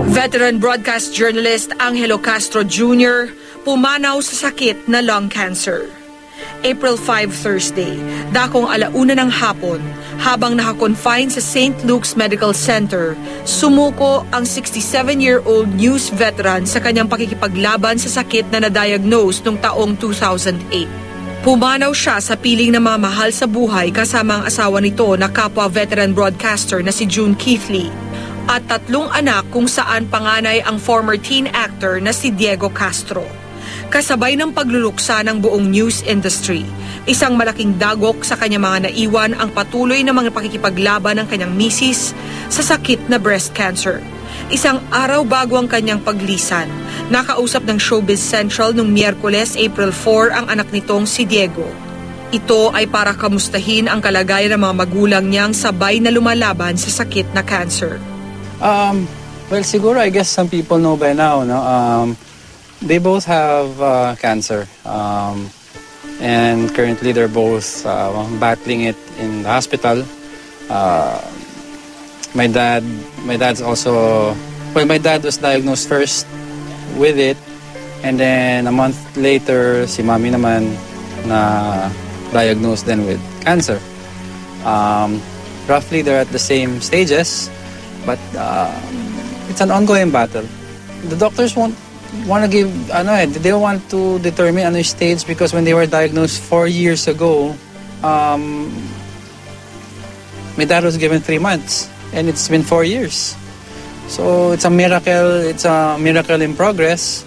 Veteran broadcast journalist Angelo Castro Jr. pumanaw sa sakit na lung cancer. April 5, Thursday, dakong 1:00 ng hapon, habang nakakonfine sa St. Luke's Medical Center, sumuko ang 67-year-old news veteran sa kanyang pakikipaglaban sa sakit na na-diagnose noong taong 2008. Pumanaw siya sa piling na mamahal sa buhay kasama ang asawa nito na kapwa veteran broadcaster na si June Keithley at 3 anak kung saan panganay ang former teen actor na si Diego Castro. Kasabay ng pagluluksa ng buong news industry, isang malaking dagok sa kanyang mga naiwan ang patuloy na mga pakikipaglaban ng kanyang misis sa sakit na breast cancer. Isang araw bago ang kanyang paglisan, nakausap ng Showbiz Central noong Miyerkules, April 4 ang anak nitong si Diego. Ito ay para kamustahin ang kalagayan ng mga magulang niyang sabay na lumalaban sa sakit na cancer. Well, siguro I guess some people know by now, no? They both have cancer, and currently they're both battling it in the hospital. My dad's also, well, my dad was diagnosed first with it, and then a month later, si mami naman na diagnosed then with cancer. Roughly, they're at the same stages, but it's an ongoing battle. The doctors won't want to give, they want to determine ano stage because when they were diagnosed 4 years ago, my dad was given 3 months and it's been 4 years. So it's a miracle in progress.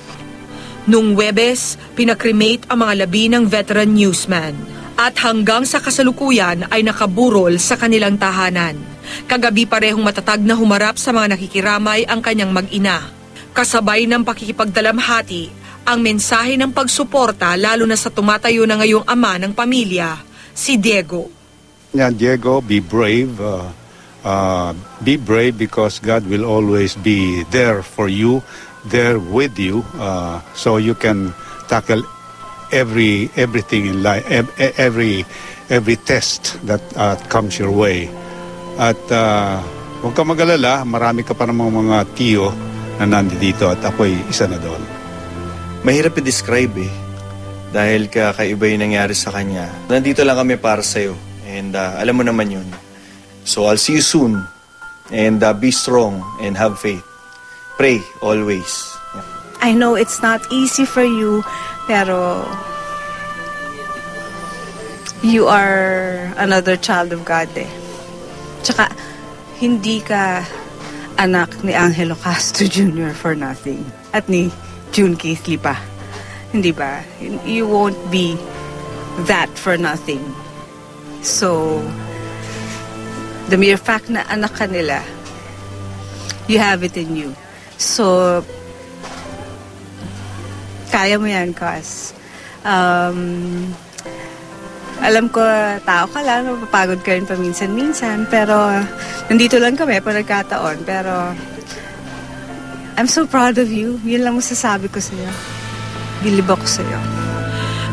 Nung Webes, pinakremate ang mga labi ng veteran newsman at hanggang sa kasalukuyan ay nakaburol sa kanilang tahanan. Kagabi parehong matatag na humarap sa mga nakikiramay ang kanyang mag-ina. Kasabay ng pakikipagdalamhati, ang mensahe ng pagsuporta lalo na sa tumatayo na ngayong ama ng pamilya, si Diego. Yeah, Diego, be brave. Be brave because God will always be there for you, there with you, so you can tackle everything in life, every test that comes your way. At huwag ka mag-alala, marami ka pa namang mga tiyo na nandito at ako'y isa na doon. Mahirap i-describe dahil kakaiba yung nangyari sa kanya. Nandito lang kami para sa'yo and alam mo naman yun. So I'll see you soon and be strong and have faith. Pray always. I know it's not easy for you, pero you are another child of God Tsaka, hindi ka anak ni Angelo Castro Jr. for nothing. At ni June Keithley pa. Hindi ba? You won't be that for nothing. So, the mere fact na anak ka nila, you have it in you. So, kaya mo yan, Cos. Alam ko, tao ka lang, mapapagod ka rin paminsan-minsan, pero nandito lang kami pa nagkataon. Pero, I'm so proud of you. Yun lang masasabi ko sa'yo. Bilib ako sa'yo.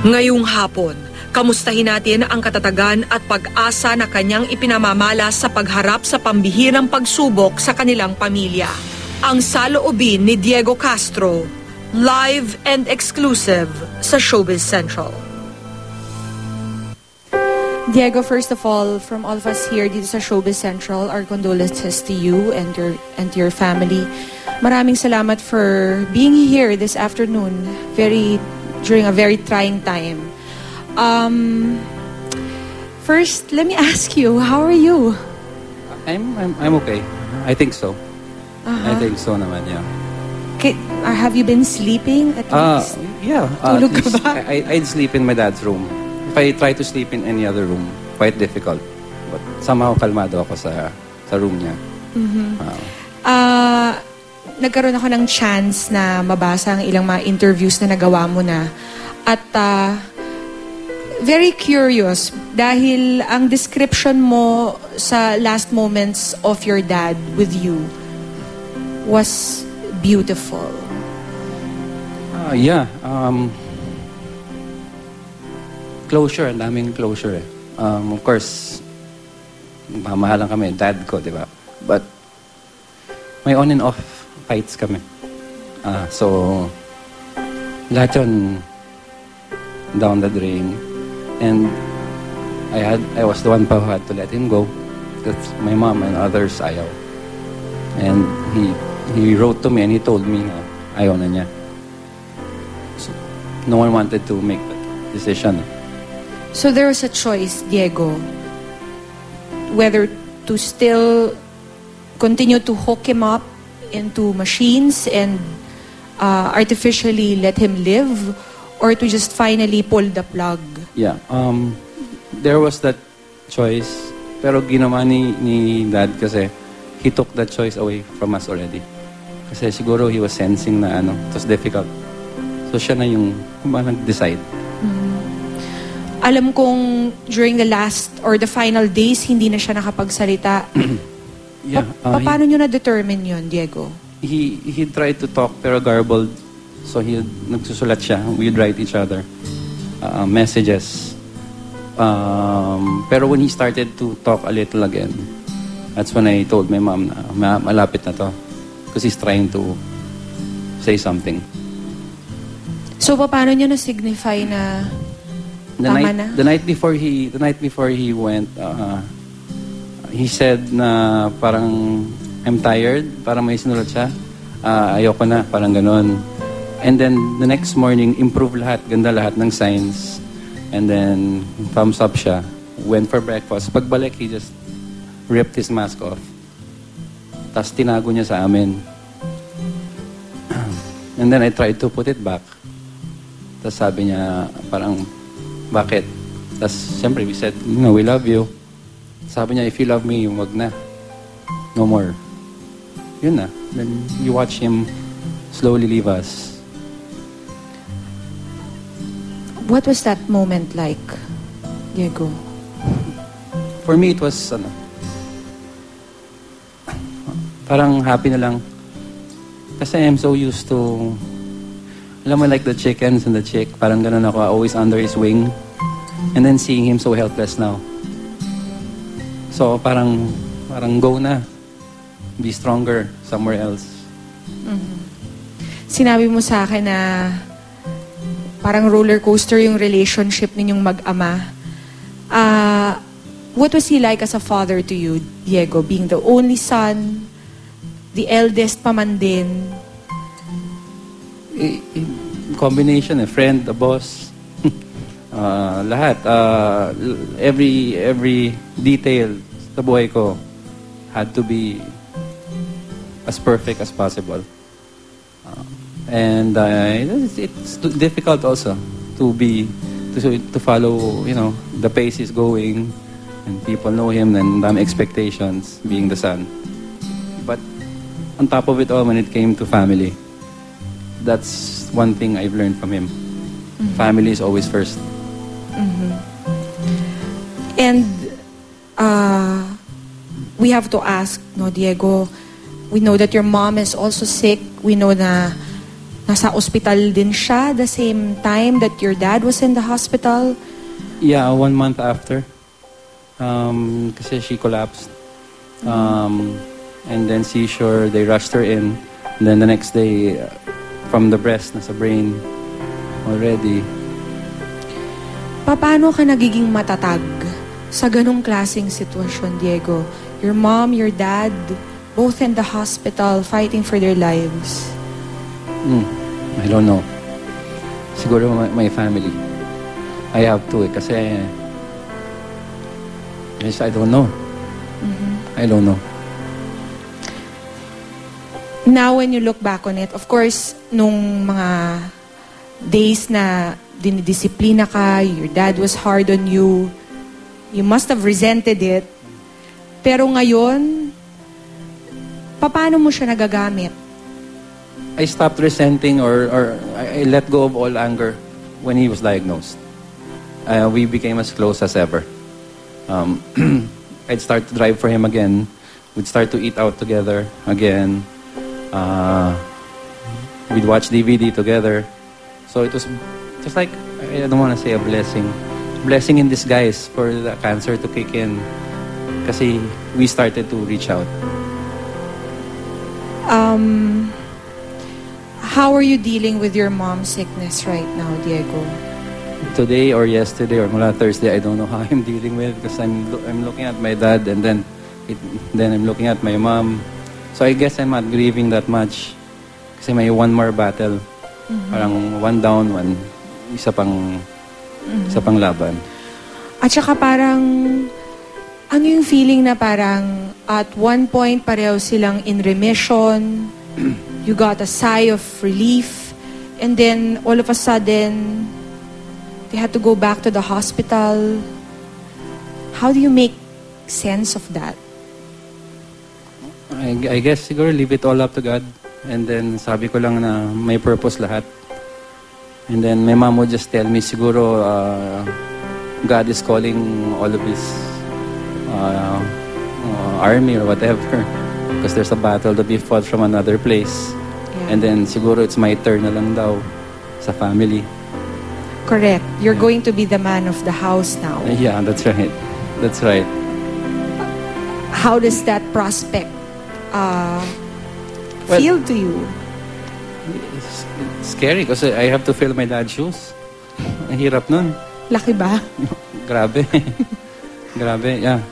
Ngayong hapon, kamustahin natin ang katatagan at pag-asa na kanyang ipinamamalas sa pagharap sa pambihirang pagsubok sa kanilang pamilya. Ang saloobin ni Diego Castro, live and exclusive sa Showbiz Central. Diego, first of all, from all of us here dito sa Showbiz Central, our condolences to you and your family. Maraming salamat for being here this afternoon, during a very trying time. First, let me ask you, how are you? I'm okay. I think so. I think so naman, yeah. Have you been sleeping at least? Yeah. Tulog ka ba? I'd sleep in my dad's room. If I try to sleep in any other room, quite difficult. But somehow kalmado ako sa room niya. Nagkaroon ako ng chance na mabasa ang ilang mga interviews na nagawa mo na. At very curious dahil ang description mo sa last moments of your dad with you was beautiful. Yeah. Closure, ang daming closure Of course, mamahalan kami, dad ko, di ba? But may on and off fights kami. So, lahat yun down the drain. And I was the one who had to let him go. That's my mom and others ayaw. And he wrote to me and he told me na ayaw na niya. So, no one wanted to make that decision. So there was a choice, Diego, whether to still continue to hook him up into machines and artificially let him live, or to just finally pull the plug. Yeah, there was that choice, pero ginawa ni Dad kasi he took that choice away from us already. Kasi siguro he was sensing na it was difficult. So siya na yung nag-decide. Alam kong during the last or the final days, hindi na siya nakapagsalita. Yeah. Paano nyo na-determine yun, Diego? He tried to talk pero garbled. So nagsusulat siya. We'd write each other messages. Pero when he started to talk a little again, that's when I told my mom na malapit na to. Because he's trying to say something. So paano nyo na-signify na tama na? The night before he went, he said na parang I'm tired, parang may sinulat siya. Ayoko na, parang ganon. And then the next morning, improve lahat, ganda lahat ng signs. And then thumbs up siya. Went for breakfast. Pagbalik, he just ripped his mask off. Tapos tinago niya sa amin. And then I tried to put it back. Tapos sabi niya, parang, bakit? Tapos siyempre we said, we love you. Sabi niya, if you love me, wag na. No more. Yun na. Then you watch him slowly leave us. What was that moment like, Diego? For me, it was, parang happy na lang. Kasi I'm so used to, alam mo, like the chickens and the chick, parang ganun ako, always under his wing. And then seeing him so helpless now. So parang go na. Be stronger somewhere else. Mm-hmm. Sinabi mo sa akin na parang roller coaster yung relationship ninyong mag-ama. What was he like as a father to you, Diego? Being the only son, the eldest pa man din. Combination, a friend, a boss. Lahat. Every detail sa buhay ko had to be as perfect as possible. And it's difficult also to follow, the pace he's going, and people know him, and expectations being the son. But on top of it all, when it came to family, that's one thing I've learned from him. Mm-hmm. Family is always first. Mm-hmm. And we have to ask, Diego, we know that your mom is also sick. We know na nasa ospital din siya the same time that your dad was in the hospital. Yeah, 1 month after. Kasi she collapsed. And then seizure, they rushed her in. And then the next day, from the breast, nasa brain already. Paano ka nagiging matatag sa ganong klaseng sitwasyon, Diego? Your mom, your dad, both in the hospital, fighting for their lives. I don't know. Siguro my family. I have to kasi I don't know. Mm-hmm. I don't know. Now, when you look back on it, of course, nung mga days na dinidisiplina ka, your dad was hard on you, you must have resented it. Pero ngayon, paano mo siya nagagamit? I stopped resenting or I let go of all anger when he was diagnosed. We became as close as ever. I'd start to drive for him again. We'd start to eat out together again. We'd watch DVD together. So it was just like, I don't want to say a blessing. Blessing in disguise for the cancer to kick in. Kasi we started to reach out. How are you dealing with your mom's sickness right now, Diego? Today or yesterday or mula Thursday, I don't know how I'm dealing with because I'm looking at my dad and then I'm looking at my mom. So I guess I'm not grieving that much kasi may one more battle. Parang one down, isa pang laban. At saka parang, ano yung feeling na parang at one point pareho silang in remission, you got a sigh of relief, and then all of a sudden, they had to go back to the hospital. How do you make sense of that? I guess siguro leave it all up to God. And then sabi ko lang na may purpose lahat. And then my mom would just tell me siguro God is calling all of his army or whatever because there's a battle to be fought from another place. Yeah. And then siguro it's my turn na lang daw sa family. Correct. You're going to be the man of the house now. Yeah, that's right. That's right. How does that prospect feel to you? It's scary because I have to fill my dad's shoes. Ang hirap nun. Laki ba? Grabe. Grabe, yeah.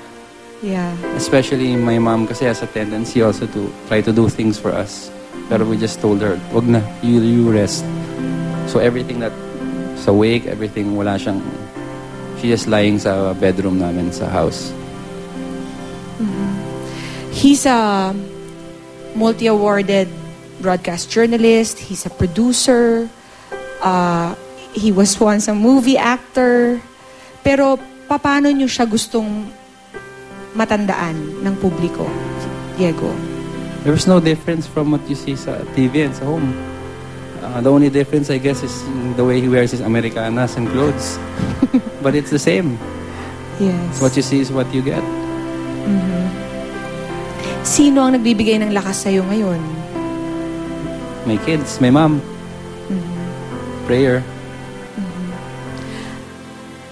Yeah. Especially my mom kasi has a tendency also to try to do things for us. Pero we just told her, wag na, you rest. So everything that's awake, everything, wala siyang, she just lying sa bedroom namin sa house. He's a multi-awarded broadcast journalist. He's a producer. He was once a movie actor. Pero paano niyo siya gustong matandaan ng publiko, Diego? There's no difference from what you see sa TV and sa home. The only difference, I guess, is the way he wears his Americanas and clothes. But it's the same. Yes. What you see is what you get. Sino ang nagbibigay ng lakas sa'yo ngayon? My kids, my mom. Prayer.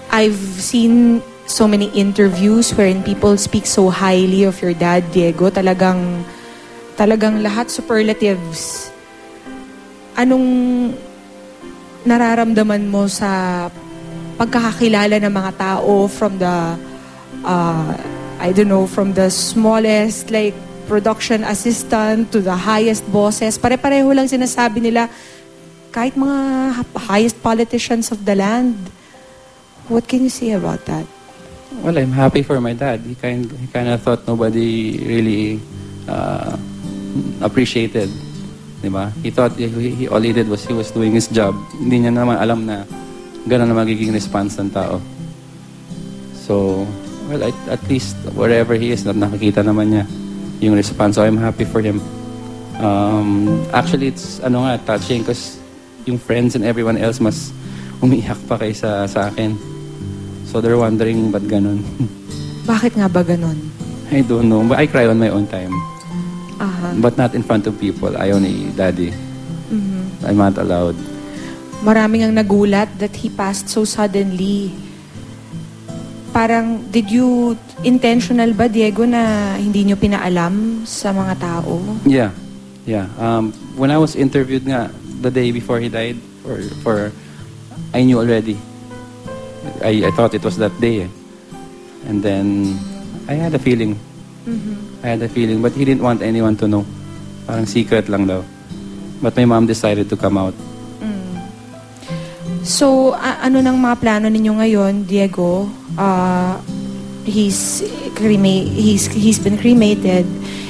I've seen so many interviews wherein people speak so highly of your dad, Diego. Talagang lahat superlatives. Anong nararamdaman mo sa pagkakakilala ng mga tao from the, I don't know, from the smallest, like, production assistant to the highest bosses? Pare-pareho lang sinasabi nila, kahit mga highest politicians of the land. What can you say about that? Well, I'm happy for my dad. He kind of thought nobody really appreciated, diba? He thought he all he did was he was doing his job. Hindi niya naman alam na gano'n na magiging response ng tao. So, well, at least wherever he is, nakikita naman niya yung response. So I'm happy for him. Actually, it's touching because yung friends and everyone else mas umiyak pa kaysa sa akin. So they're wondering, ba't ganun? Bakit nga ba ganun? I don't know. But I cry on my own time. Aha. But not in front of people. Ayaw ni Daddy. I'm not allowed. Maraming ang nagulat that he passed so suddenly. Parang, did you intentional ba, Diego, na hindi nyo pinaalam sa mga tao? Yeah. When I was interviewed nga, the day before he died, I knew already. I thought it was that day. And then, I had a feeling. I had a feeling, but he didn't want anyone to know. Parang secret lang daw. But my mom decided to come out. So, ano nang mga plano ninyo ngayon, Diego? He's been cremated.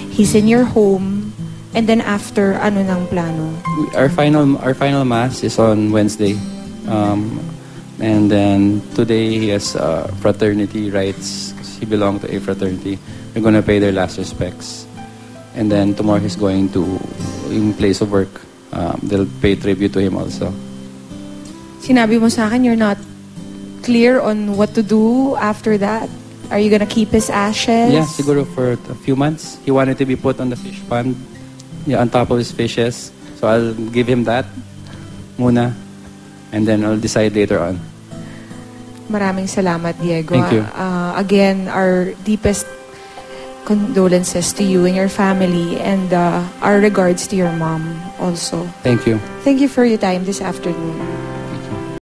He's in your home. And then after, ano nang plano? Our final mass is on Wednesday. And then today he has fraternity rites. He belonged to a fraternity. We're gonna pay their last respects. And then tomorrow he's going to in place of work. They'll pay tribute to him also. Sinabi mo sa akin, you're not clear on what to do after that? Are you gonna keep his ashes? Yeah, siguro for a few months. He wanted to be put on the fish pond. Yeah, on top of his fishes. So I'll give him that muna. And then I'll decide later on. Maraming salamat, Diego. Thank you. Again, our deepest condolences to you and your family, and our regards to your mom also. Thank you. Thank you for your time this afternoon.